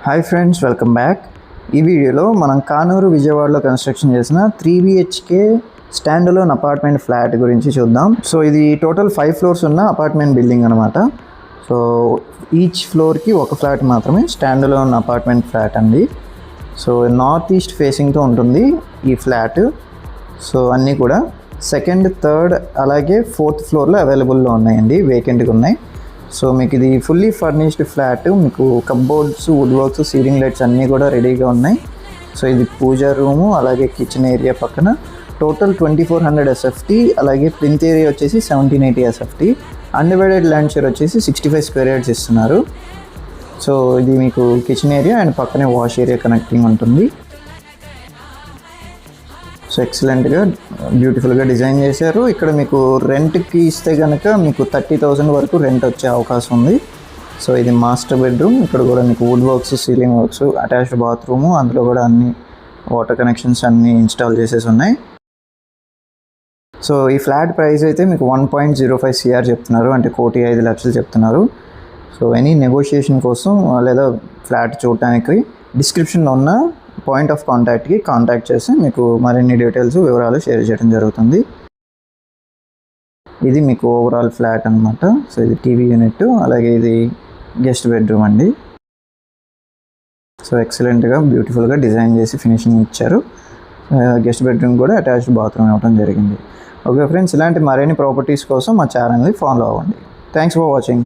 Hi friends, welcome back. ఈ వీడియోలో మనం కానూరు విజయవాడలో కన్స్ట్రక్షన్ చేసిన 3BHK stand alone apartment flat గురించి చూద్దాం. సో ఇది టోటల్ 5 ఫ్లోర్స్ ఉన్న అపార్ట్మెంట్ బిల్డింగ్ అనమాట. సో ఈచ్ ఫ్లోర్కి ఒక ఫ్లాట్ మాత్రమే స్టాండ్ అలోన్ అపార్ట్మెంట్ ఫ్లాట్ అండి. సో నార్త్ ఈస్ట్ ఫేసింగ్తో ఉంటుంది ఈ ఫ్లాట్. సో అన్నీ కూడా సెకండ్, థర్డ్ అలాగే 4th ఫ్లోర్లో అవైలబుల్లో ఉన్నాయండి, వేకెంట్గా ఉన్నాయి. సో మీకు ఇది ఫుల్లీ ఫర్నిష్డ్ ఫ్లాట్. మీకు cupboards, wood works, ceiling lights అన్నీ కూడా రెడీగా ఉన్నాయి. సో ఇది పూజా రూము అలాగే కిచెన్ ఏరియా పక్కన టోటల్ 2400 SFT, అలాగే ప్లింత్ ఏరియా వచ్చేసి 1780 SFT. అన్డివైడెడ్ ల్యాండ్ షేర్ వచ్చేసి 65 స్క్వేర్ యార్డ్స్ ఇస్తున్నారు. సో ఇది మీకు కిచెన్ ఏరియా అండ్ పక్కనే వాష్ ఏరియా కనెక్టింగ్ ఉంటుంది. సో ఎక్సలెంట్గా బ్యూటిఫుల్గా డిజైన్ చేశారు. ఇక్కడ మీకు రెంట్కి ఇస్తే కనుక మీకు 30,000 వరకు రెంట్ వచ్చే అవకాశం ఉంది. సో ఇది మాస్టర్ బెడ్రూమ్. ఇక్కడ కూడా మీకు wood works, ceiling works, attached bathroom, అందులో కూడా అన్ని వాటర్ కనెక్షన్స్ అన్నీ ఇన్స్టాల్ చేసేసి ఉన్నాయి. సో ఈ ఫ్లాట్ ప్రైస్ అయితే మీకు 1.05 CR చెప్తున్నారు, అంటే 1,05,00,000 చెప్తున్నారు. సో ఎనీ నెగోషియేషన్ కోసం లేదా ఫ్లాట్ చూడటానికి డిస్క్రిప్షన్లో ఉన్న పాయింట్ ఆఫ్ కాంటాక్ట్కి కాంటాక్ట్ చేసి మీకు మరిన్ని డీటెయిల్స్, వివరాలు షేర్ చేయడం జరుగుతుంది. ఇది మీకు ఓవరాల్ ఫ్లాట్ అనమాట. సో ఇది టీవీ యూనిట్, అలాగే ఇది గెస్ట్ బెడ్రూమ్ అండి. సో ఎక్సలెంట్గా బ్యూటిఫుల్గా డిజైన్ చేసి ఫినిషింగ్ ఇచ్చారు. గెస్ట్ బెడ్రూమ్ కూడా అటాచ్డ్ బాత్రూమ్ ఇవ్వడం జరిగింది. ఓకే ఫ్రెండ్స్, ఇలాంటి మరిన్ని ప్రాపర్టీస్ కోసం మా ఛానల్ని ఫాలో అవ్వండి. Thanks for watching.